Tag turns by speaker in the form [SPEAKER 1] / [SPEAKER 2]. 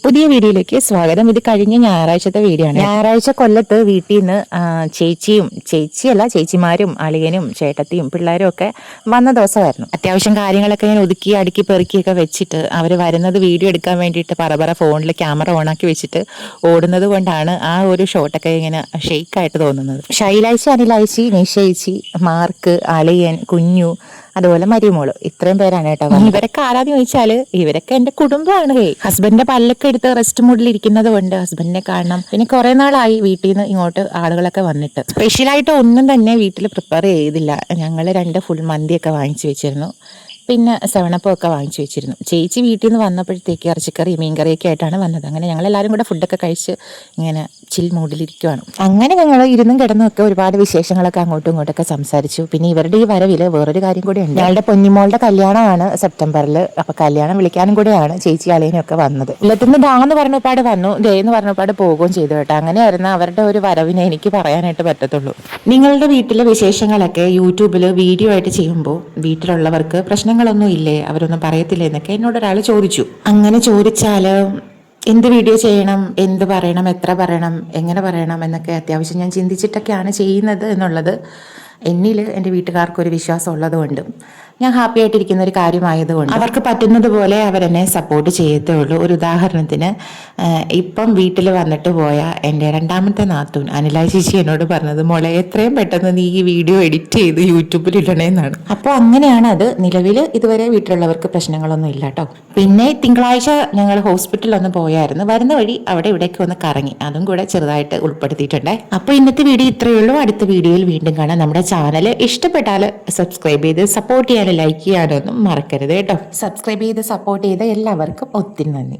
[SPEAKER 1] പുതിയ വീഡിയോയിലേക്ക് സ്വാഗതം. ഇത് കഴിഞ്ഞ ഞായറാഴ്ചത്തെ വീഡിയോ ആണ്. ഞായറാഴ്ച കൊല്ലത്ത് വീട്ടിൽ നിന്ന് ചേച്ചിമാരും അളിയനും ചേട്ടത്തിയും പിള്ളേരും ഒക്കെ വന്ന ദിവസമായിരുന്നു. അത്യാവശ്യം കാര്യങ്ങളൊക്കെ ഞാൻ ഒതുക്കി അടുക്കി പെറുക്കിയൊക്കെ വെച്ചിട്ട് അവർ വരുന്നത് വീഡിയോ എടുക്കാൻ വേണ്ടിയിട്ട് പറ ഫോണിൽ ക്യാമറ ഓണാക്കി വെച്ചിട്ട് ഓടുന്നത് കൊണ്ടാണ് ആ ഒരു ഷോട്ടൊക്കെ ഇങ്ങനെ ഷെയ്ക്കായിട്ട് തോന്നുന്നത്. ശൈലാഴ്ച, അനിലാഴ്ച, നിശയിച്ചി, മാർക്ക്, അളിയൻ, കുഞ്ഞു, അതുപോലെ മരിമോള്, ഇത്രയും പേരാണ് കേട്ടോ. ഇവരൊക്കെ ആരാന്ന് ചോദിച്ചാല് ഇവരൊക്കെ എന്റെ കുടുംബമാണ്. ഹസ്ബൻഡിന്റെ പല്ലൊക്കെ എടുത്ത് റെസ്റ്റ് മൂഡിൽ ഇരിക്കുന്നത് കൊണ്ട് ഹസ്ബൻഡിനെ കാണണം. പിന്നെ കുറെ നാളായി വീട്ടിൽ നിന്ന് ഇങ്ങോട്ട് ആളുകളൊക്കെ വന്നിട്ട് സ്പെഷ്യലായിട്ട് ഒന്നും തന്നെ വീട്ടിൽ പ്രിപ്പയർ ചെയ്തില്ല. ഞങ്ങൾ 2 ഫുൾ മന്തിയൊക്കെ വാങ്ങിച്ചു വെച്ചിരുന്നു. പിന്നെ സെവണപ്പൊക്കെ വാങ്ങിച്ചു വെച്ചിരുന്നു. ചേച്ചി വീട്ടിൽ നിന്ന് വന്നപ്പോഴത്തേക്ക് ഇറച്ചിക്കറി മീൻകറിയൊക്കെ ആയിട്ടാണ് വന്നത്. അങ്ങനെ ഞങ്ങളെല്ലാവരും കൂടെ ഫുഡൊക്കെ കഴിച്ച് ഇങ്ങനെ ചിൽ മൂഡിലിരിക്കുവാണ്. അങ്ങനെ ഞങ്ങൾ ഇരുന്നും കിടന്നൊക്കെ ഒരുപാട് വിശേഷങ്ങളൊക്കെ അങ്ങോട്ടും ഇങ്ങോട്ടൊക്കെ സംസാരിച്ചു. പിന്നെ ഇവരുടെ ഈ വരവിൽ വേറൊരു കാര്യം കൂടി ഉണ്ട്. ഞങ്ങളുടെ പൊന്നിമോളുടെ കല്യാണമാണ് സെപ്റ്റംബറിൽ. അപ്പൊ കല്യാണം വിളിക്കാനും കൂടെയാണ് ചേച്ചി അളിയനും ഒക്കെ വന്നത്. ഇല്ലത്തുനിന്ന് ഡാന്ന് പറഞ്ഞപ്പാട് വന്നു, ഡേ എന്ന് പറഞ്ഞപ്പാട് പോവുകയും ചെയ്തു കേട്ടോ. അങ്ങനെയായിരുന്നു അവരുടെ ഒരു വരവിനെ എനിക്ക് പറയാനായിട്ട് പറ്റത്തുള്ളൂ. നിങ്ങളുടെ വീട്ടിലെ വിശേഷങ്ങളൊക്കെ യൂട്യൂബിൽ വീഡിയോ ആയിട്ട് ചെയ്യുമ്പോൾ വീട്ടിലുള്ളവർക്ക് പ്രശ്നങ്ങളൊന്നും ഇല്ലേ, അവരൊന്നും പറയത്തില്ലേ എന്നൊക്കെ എന്നോട് ഒരാൾ ചോദിച്ചു. അങ്ങനെ ചോദിച്ചാൽ എന്ത് വീഡിയോ ചെയ്യണം, എന്ത് പറയണം, എത്ര പറയണം, എങ്ങനെ പറയണം എന്നൊക്കെ അത്യാവശ്യം ഞാൻ ചിന്തിച്ചിട്ടൊക്കെയാണ് ചെയ്യുന്നത് എന്നുള്ളത് എന്നിൽ എൻ്റെ വീട്ടുകാർക്കൊരു വിശ്വാസം ഉള്ളതുകൊണ്ടും ഞാൻ ഹാപ്പി ആയിട്ടിരിക്കുന്ന ഒരു കാര്യമായതുകൊണ്ട് അവർക്ക് പറ്റുന്നത് പോലെ അവരെന്നെ സപ്പോർട്ട് ചെയ്യത്തേ ഉള്ളൂ. ഒരു ഉദാഹരണത്തിന് ഇപ്പം വീട്ടിൽ വന്നിട്ട് പോയ എൻ്റെ രണ്ടാമത്തെ നാത്തൂൻ അനിലാ ചേച്ചി എന്നോട് പറഞ്ഞത്, മോളെ എത്രയും പെട്ടെന്ന് നീ ഈ വീഡിയോ എഡിറ്റ് ചെയ്ത് യൂട്യൂബിൽ ഇടണേന്നാണ്. അപ്പോൾ അങ്ങനെയാണ് അത്. നിലവിൽ ഇതുവരെ വീട്ടിലുള്ളവർക്ക് പ്രശ്നങ്ങളൊന്നും ഇല്ല കേട്ടോ. പിന്നെ തിങ്കളാഴ്ച ഞങ്ങൾ ഹോസ്പിറ്റലിൽ ഒന്ന് പോയായിരുന്നു. വരുന്ന വഴി അവിടെ ഇവിടേക്ക് ഒന്ന് കറങ്ങി, അതും കൂടെ ചെറുതായിട്ട് ഉൾപ്പെടുത്തിയിട്ടുണ്ടേ. അപ്പോൾ ഇന്നത്തെ വീഡിയോ ഇത്രയേ ഉള്ളൂ. അടുത്ത വീഡിയോയിൽ വീണ്ടും കാണാം. നമ്മുടെ ചാനൽ ഇഷ്ടപ്പെട്ടാൽ സബ്സ്ക്രൈബ് ചെയ്ത് സപ്പോർട്ട് ചെയ്യാനും ലൈക്ക് ചെയ്യാനൊന്നും മറക്കരുത് കേട്ടോ. സബ്സ്ക്രൈബ് ചെയ്ത് സപ്പോർട്ട് ചെയ്ത എല്ലാവർക്കും ഒത്തിരി നന്ദി.